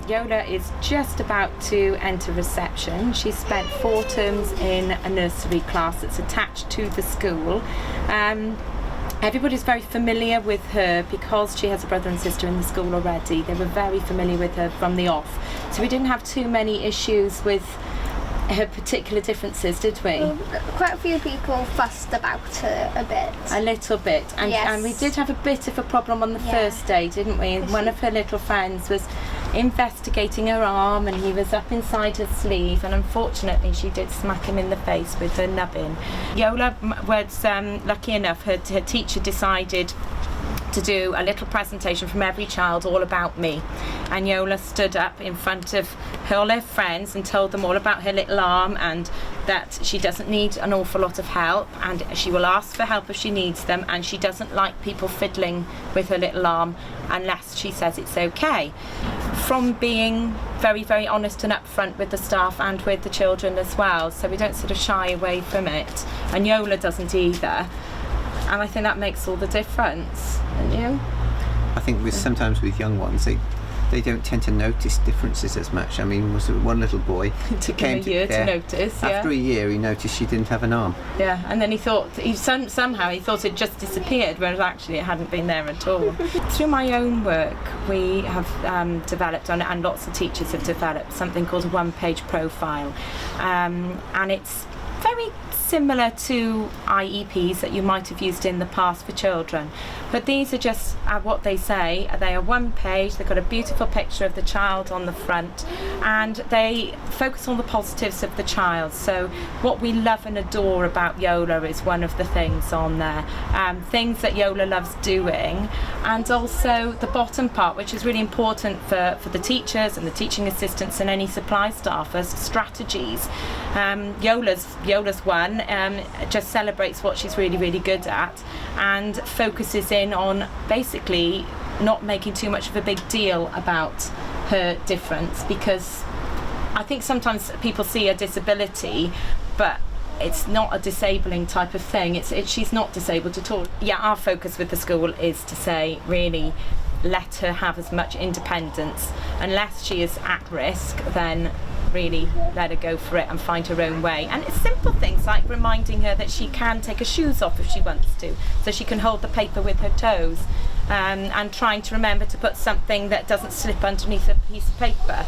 Yola is just about to enter reception. She's spent 4 terms in a nursery class that's attached to the school. Everybody's very familiar with her because she has a brother and sister in the school already. They were very familiar with her from the off. So we didn't have too many issues with her particular differences, did we? Well, quite a few people fussed about her a bit. A little bit. And, yes. And we did have a bit of a problem on the first day, didn't we? And one of her little friends was investigating her arm, and he was up inside her sleeve, and unfortunately she did smack him in the face with her nubbin. Yola was lucky enough, her teacher decided to do a little presentation from every child all about me, and Yola stood up in front of all her friends and told them all about her little arm, and that she doesn't need an awful lot of help, and she will ask for help if she needs them, and she doesn't like people fiddling with her little arm unless she says it's okay. From being very, very honest and upfront with the staff and with the children as well, so we don't sort of shy away from it, and Yola doesn't either. And I think that makes all the difference, don't you? I think sometimes with young ones, they don't tend to notice differences as much. I mean, was one little boy It took him a year to notice. After a year, he noticed she didn't have an arm. Yeah, and then he thought somehow he thought it just disappeared, whereas actually it hadn't been there at all. Through my own work, we have developed, and lots of teachers have developed, something called a one-page profile, and it's very similar to IEPs that you might have used in the past for children, but these are just what they say. They are one page, they've got a beautiful picture of the child on the front, and they focus on the positives of the child. So what we love and adore about Yola is one of the things on there, things that Yola loves doing, and also the bottom part, which is really important for the teachers and the teaching assistants and any supply staff, as strategies. Yola's one just celebrates what she's really, really good at, and focuses in on basically not making too much of a big deal about her difference, because I think sometimes people see a disability, but it's not a disabling type of thing. She's not disabled at all. Yeah, our focus with the school is to say, really, let her have as much independence. Unless she is at risk, then really let her go for it and find her own way. And it's simple things like reminding her that she can take her shoes off if she wants to, so she can hold the paper with her toes, and trying to remember to put something that doesn't slip underneath a piece of paper.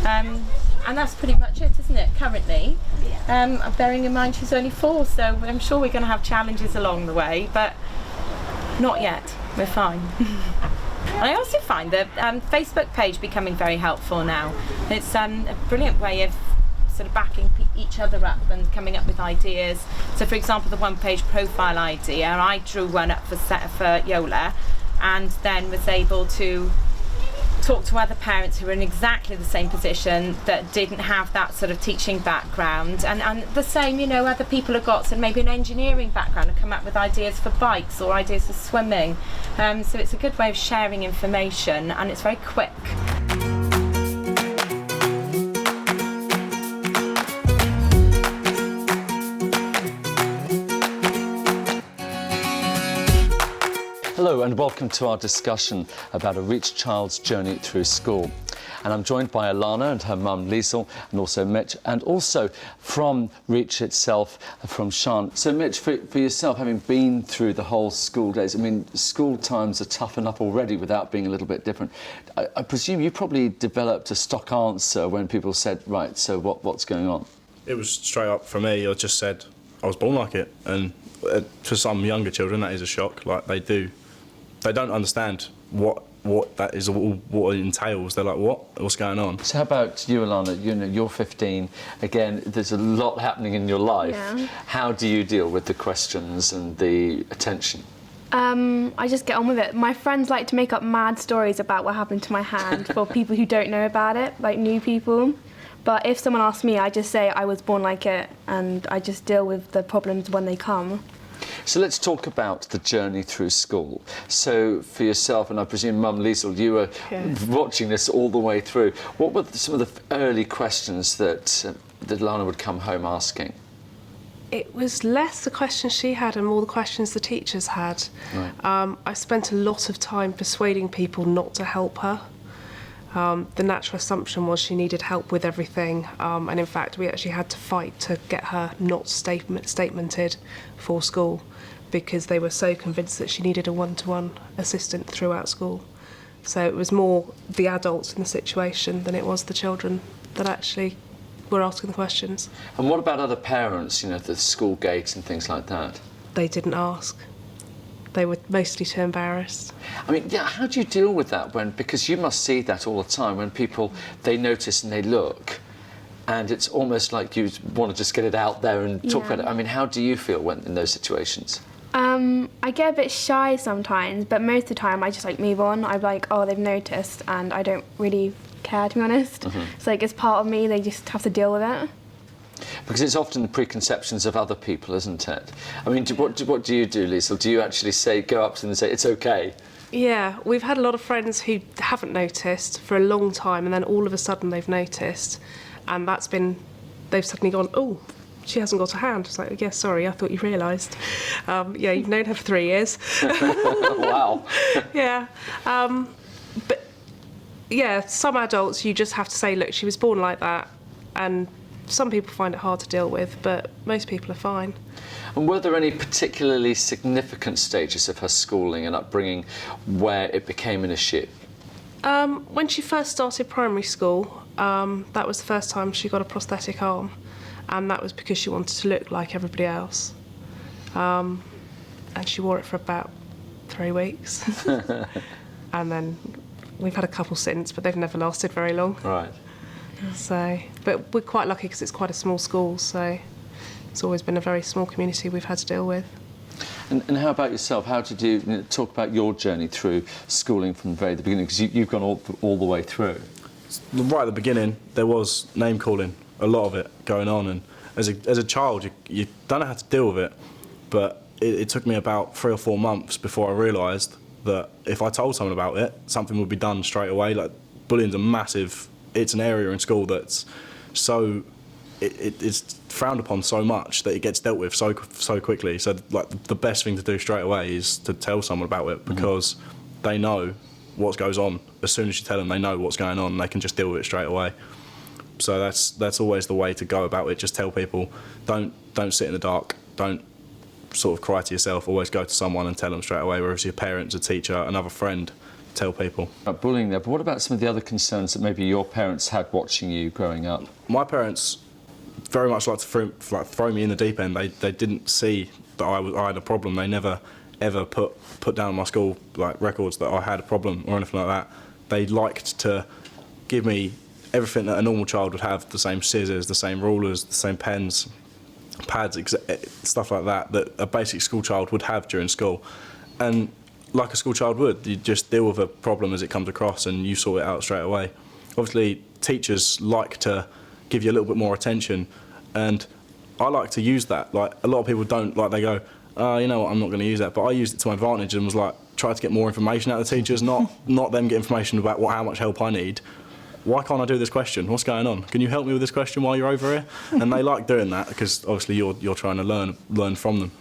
And that's pretty much it, isn't it, currently? Bearing in mind she's only 4, so I'm sure we're going to have challenges along the way, but not yet. We're fine. And I also find the Facebook page becoming very helpful now. It's a brilliant way of sort of backing each other up and coming up with ideas. So, for example, the one-page profile idea, I drew one up for Yola, and then was able to talk to other parents who were in exactly the same position that didn't have that sort of teaching background, and the same, other people have got maybe an engineering background and come up with ideas for bikes or ideas for swimming. So it's a good way of sharing information, and it's very quick. Hello and welcome to our discussion about a Reach child's journey through school. And I'm joined by Alana and her mum Liesl, and also Mitch, and also from Reach itself, from Sian. So Mitch, for yourself, having been through the whole school days, I mean, school times are tough enough already without being a little bit different. I presume you probably developed a stock answer when people said, right, so what's going on? It was straight up for me. I just said I was born like it, and for some younger children that is a shock. Like they don't understand what that is, what it entails. They're like, what's going on? So how about you, Alana? You're 15. Again, there's a lot happening in your life. Yeah. How do you deal with the questions and the attention? I just get on with it. My friends like to make up mad stories about what happened to my hand for people who don't know about it, like new people. But if someone asks me, I just say I was born like it, and I just deal with the problems when they come. So let's talk about the journey through school. So for yourself, and I presume Mum Liesl, you were watching this all the way through. What were some of the early questions that Lana would come home asking? It was less the questions she had and more the questions the teachers had. Right. I spent a lot of time persuading people not to help her. The natural assumption was she needed help with everything, and in fact we actually had to fight to get her not statemented for school, because they were so convinced that she needed a one-to-one assistant throughout school. So it was more the adults in the situation than it was the children that actually were asking the questions. And what about other parents, you know, at the school gates and things like that? They didn't ask. They were mostly too embarrassed. I mean, yeah, how do you deal with that because you must see that all the time when people, they notice and they look, and it's almost like you want to just get it out there and talk about it. I mean, how do you feel when in those situations? I get a bit shy sometimes, but most of the time I just like move on. I'm like, oh, they've noticed, and I don't really care, to be honest. It's like it's part of me, they just have to deal with it. Because it's often the preconceptions of other people, isn't it? I mean, what do you do, Liesl? Do you actually go up to them and say, it's okay? Yeah, we've had a lot of friends who haven't noticed for a long time, and then all of a sudden they've noticed, and they've suddenly gone, oh, she hasn't got a hand. It's like, yeah, sorry, I thought you realised. Yeah, you've known her for 3 years. Wow. Yeah. But, yeah, some adults you just have to say, look, she was born like that, and some people find it hard to deal with, but most people are fine. And were there any particularly significant stages of her schooling and upbringing where it became an issue? When she first started primary school, that was the first time she got a prosthetic arm, and that was because she wanted to look like everybody else. And she wore it for about 3 weeks. And then we've had a couple since, but they've never lasted very long. Right. So, but we're quite lucky because it's quite a small school, so it's always been a very small community we've had to deal with. And how about yourself? How did you talk about your journey through schooling from the beginning? Because you've gone all the way through. Right at the beginning, there was name calling, a lot of it going on, and as a child, you don't know how to deal with it. But it took me about 3 or 4 months before I realised that if I told someone about it, something would be done straight away. Like, bullying's a massive. It's an area in school that's so it's frowned upon so much that it gets dealt with so quickly. So like the best thing to do straight away is to tell someone about it, because they know what goes on. As soon as you tell them, they know what's going on, and they can just deal with it straight away. So that's always the way to go about it. Just tell people, don't sit in the dark, don't sort of cry to yourself. Always go to someone and tell them straight away, whether it's your parents, a teacher, another friend. Tell people. About bullying there, but what about some of the other concerns that maybe your parents had watching you growing up? My parents very much like to throw me in the deep end. They didn't see that I had a problem. They never ever put down on my school records that I had a problem or anything like that. They liked to give me everything that a normal child would have: the same scissors, the same rulers, the same pens, pads, stuff like that a basic school child would have during school. And like a school child would, you just deal with a problem as it comes across and you sort it out straight away. Obviously, teachers like to give you a little bit more attention, and I like to use that. Like, a lot of people don't, they go, you know what, I'm not going to use that, but I used it to my advantage and was try to get more information out of the teachers, not them get information about how much help I need. Why can't I do this question? What's going on? Can you help me with this question while you're over here? And they like doing that because obviously you're trying to learn from them.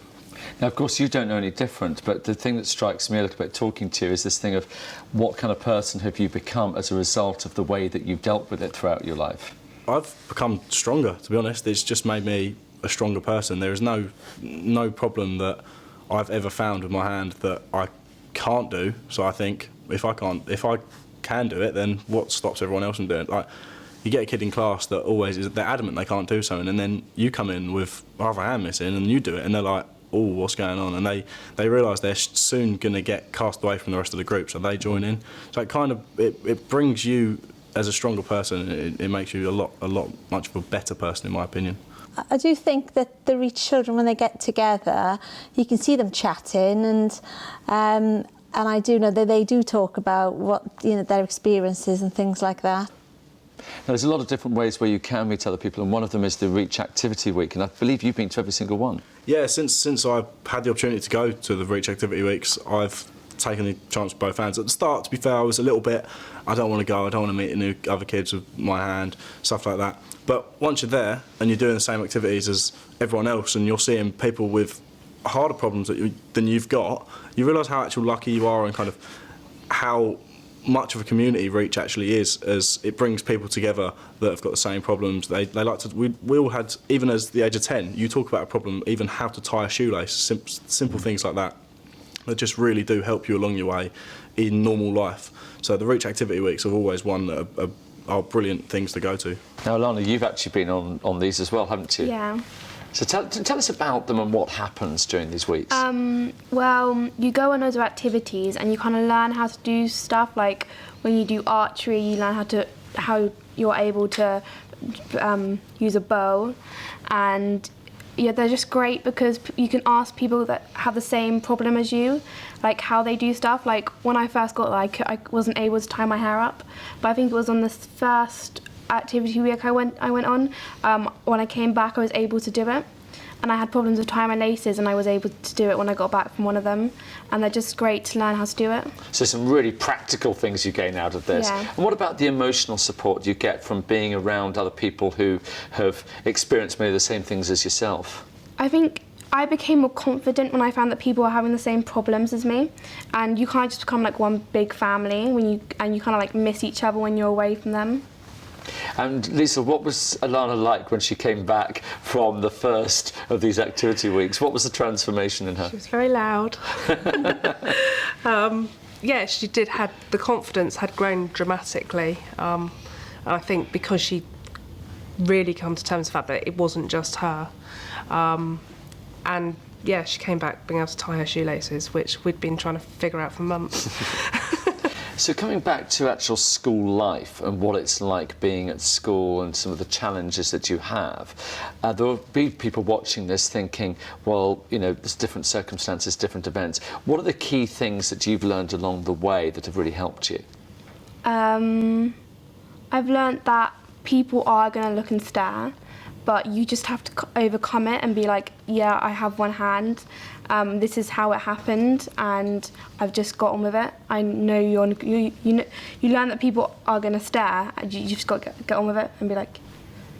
Now, of course, you don't know any different, but the thing that strikes me a little bit talking to you is this thing of what kind of person have you become as a result of the way that you've dealt with it throughout your life? I've become stronger, to be honest. It's just made me a stronger person. There is no problem that I've ever found with my hand that I can't do. So I think if I can do it, then what stops everyone else from doing it? Like, you get a kid in class that they're adamant they can't do something, and then you come in with half a hand missing and you do it, and they're like, oh, what's going on? And they realise they're soon going to get cast away from the rest of the group, so they join in. So it brings you as a stronger person. It makes you much of a better person, in my opinion. I do think that the Reach children, when they get together, you can see them chatting, and I do know that they do talk about their experiences and things like that. Now, there's a lot of different ways where you can meet other people, and one of them is the Reach Activity Week, and I believe you've been to every single one. Yeah, since I've had the opportunity to go to the Reach Activity Weeks, I've taken the chance with both hands. At the start, to be fair, I was a little bit, I don't want to go, I don't want to meet other kids with my hand, stuff like that. But once you're there and you're doing the same activities as everyone else, and you're seeing people with harder problems than you've got, you realise how actually lucky you are, and kind of how much of a community Reach actually is, as it brings people together that have got the same problems. They like to. We all had, even as the age of 10, you talk about a problem, even how to tie a shoelace, simple things like that just really do help you along your way in normal life. So the Reach Activity Weeks have always one that are brilliant things to go to. Now, Alana, you've actually been on these as well, haven't you? Yeah. So tell us about them and what happens during these weeks. Well, you go on other activities and you kind of learn how to do stuff. Like when you do archery, you learn how you're able to use a bow, and yeah, they're just great because you can ask people that have the same problem as you, like how they do stuff. Like when I first got there, I wasn't able to tie my hair up, but I think it was on this first activity week I went on. When I came back, I was able to do it, and I had problems with tying my laces, and I was able to do it when I got back from one of them. And they're just great to learn how to do it. So some really practical things you gain out of this. Yeah. And what about the emotional support you get from being around other people who have experienced many of the same things as yourself? I think I became more confident when I found that people were having the same problems as me, and you kind of just become like one big family when you kind of like miss each other when you're away from them. And Lisa, what was Alana like when she came back from the first of these activity weeks? What was the transformation in her? She was very loud. Yeah, she did had the confidence had grown dramatically. And I think because she really come to terms with the fact that it wasn't just her. And yeah, she came back being able to tie her shoelaces, which we'd been trying to figure out for months. So coming back to actual school life and what it's like being at school and some of the challenges that you have, there will be people watching this thinking, well, you know, there's different circumstances, different events. What are the key things that you've learned along the way that have really helped you? I've learnt that people are going to look and stare, but you just have to overcome it and be like, yeah, I have one hand. This is how it happened, and I've just got on with it. I know you learn that people are going to stare, and you just got to get on with it and be like,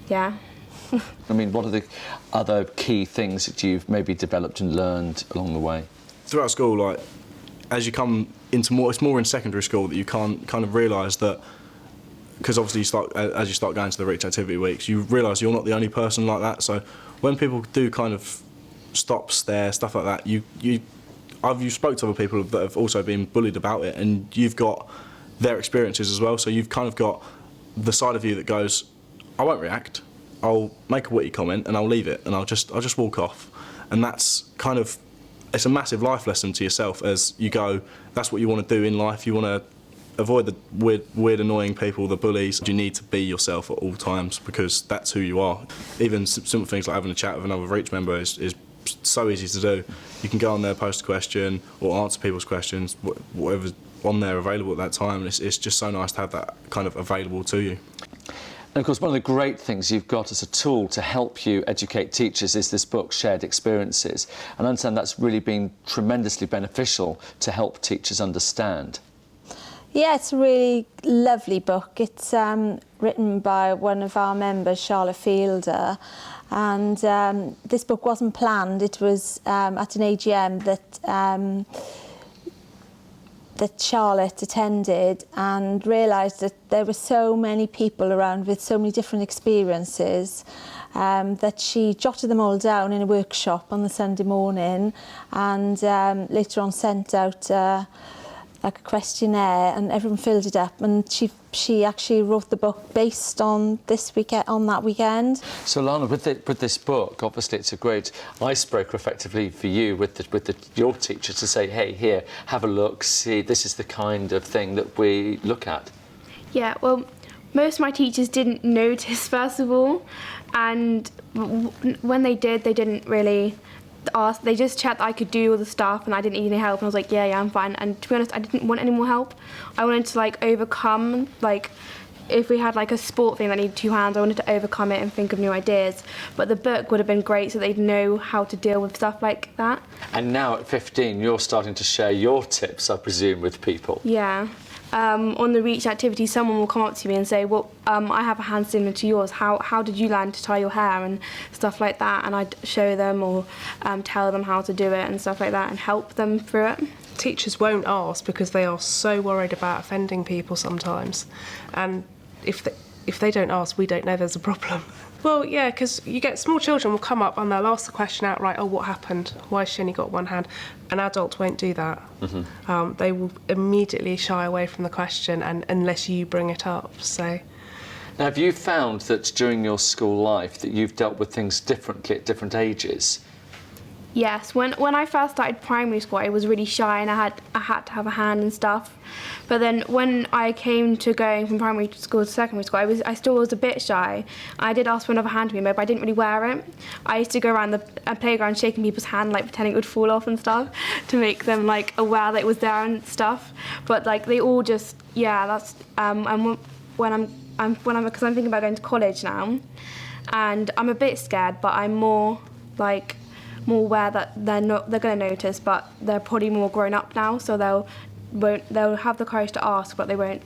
yeah. I mean, what are the other key things that you've maybe developed and learned along the way? Throughout school, like, as you come into it's more in secondary school that you can't kind of realise that, because obviously as you start going to the Reach Activity Weeks, you realise you're not the only person like that. So when people do kind of stop, stare, stuff like that, you spoke to other people that have also been bullied about it, and you've got their experiences as well. So you've kind of got the side of you that goes, I won't react, I'll make a witty comment and I'll leave it, and I'll just walk off. And that's kind of, it's a massive life lesson to yourself as you go, that's what you want to do in life. You want to avoid the weird annoying people, the bullies. You need to be yourself at all times, because that's who you are. Even simple things like having a chat with another Reach member is so easy to do. You can go on there, post a question, or answer people's questions, whatever's on there available at that time. And it's just so nice to have that kind of available to you. And of course, one of the great things you've got as a tool to help you educate teachers is this book, Shared Experiences. And I understand that's really been tremendously beneficial to help teachers understand. Yeah, it's a really lovely book. It's written by one of our members, Charlotte Fielder, and this book wasn't planned. It was at an AGM that Charlotte attended, and realised that there were so many people around with so many different experiences, that she jotted them all down in a workshop on the Sunday morning, and later on sent out like a questionnaire, and everyone filled it up, and she actually wrote the book based on that weekend. So Lana, with this book, obviously it's a great icebreaker effectively for you with your teacher to say, hey, here, have a look, see, this is the kind of thing that we look at. Yeah, well, most of my teachers didn't notice, first of all, and when they did, they didn't really ask. They just checked that I could do all the stuff and I didn't need any help, and I was like, yeah, I'm fine. And to be honest, I didn't want any more help. I wanted to like overcome, like if we had like a sport thing that needed 2 hands, I wanted to overcome it and think of new ideas. But the book would have been great so they'd know how to deal with stuff like that. And now at 15, you're starting to share your tips, I presume, with people. Yeah. On the Reach activity, someone will come up to me and say, well, I have a hand similar to yours. How did you learn to tie your hair and stuff like that? And I'd show them or tell them how to do it and stuff like that and help them through it. teachers won't ask because they are so worried about offending people sometimes, and if they don't ask, we don't know there's a problem. Well, yeah, because you get small children will come up and they'll ask the question outright, oh, what happened? Why has she only got one hand? An adult won't do that. They will immediately shy away from the question unless you bring it up. So, now, have you found that during your school life that you've dealt with things differently at different ages? Yes, when I first started primary school, I was really shy and I had to have a hand and stuff. But then when I came to going from primary school to secondary school, I still was a bit shy. I did ask for another hand to be made, but I didn't really wear it. I used to go around the playground shaking people's hand, like pretending it would fall off and stuff, to make them like aware that it was there and stuff. But like they all just, yeah, that's and when I'm because I'm thinking about going to college now, and I'm a bit scared, but I'm more aware that they're going to notice, but they're probably more grown up now, so they'll have the courage to ask, but they won't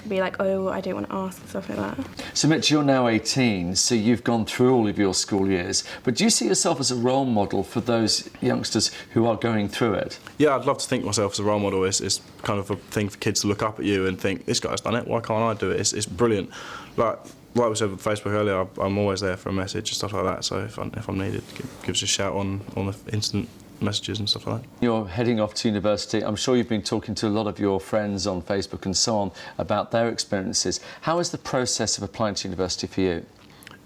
be like, oh, I don't want to ask and stuff like that. So Mitch, you're now 18, so you've gone through all of your school years, but do you see yourself as a role model for those youngsters who are going through it? Yeah, I'd love to think myself as a role model. It's kind of a thing for kids to look up at you and think, this guy's done it, why can't I do it? It's brilliant. Like we said with Facebook earlier, I'm always there for a message and stuff like that, so if I'm needed, give us a shout on the instant messages and stuff like that. You're heading off to university. I'm sure you've been talking to a lot of your friends on Facebook and so on about their experiences. How is the process of applying to university for you?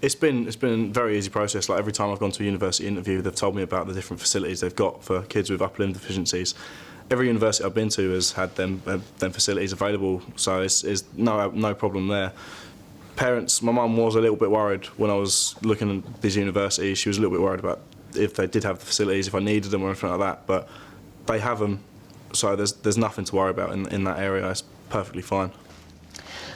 It's been a very easy process. Like every time I've gone to a university interview, they've told me about the different facilities they've got for kids with upper limb deficiencies. Every university I've been to has had them facilities available, so it's no problem there. Parents, my mum was a little bit worried when I was looking at these universities. She was a little bit worried about if they did have the facilities, if I needed them or anything like that, but they have them, so there's nothing to worry about in that area. It's perfectly fine.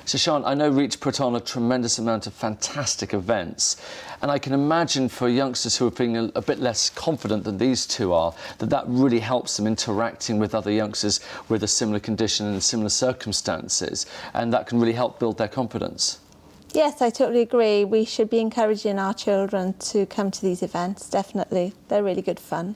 So Sian, I know Reach put on a tremendous amount of fantastic events, and I can imagine for youngsters who are feeling a bit less confident than these two are, that really helps them interacting with other youngsters with a similar condition and similar circumstances, and that can really help build their confidence. Yes, I totally agree. We should be encouraging our children to come to these events, definitely. They're really good fun.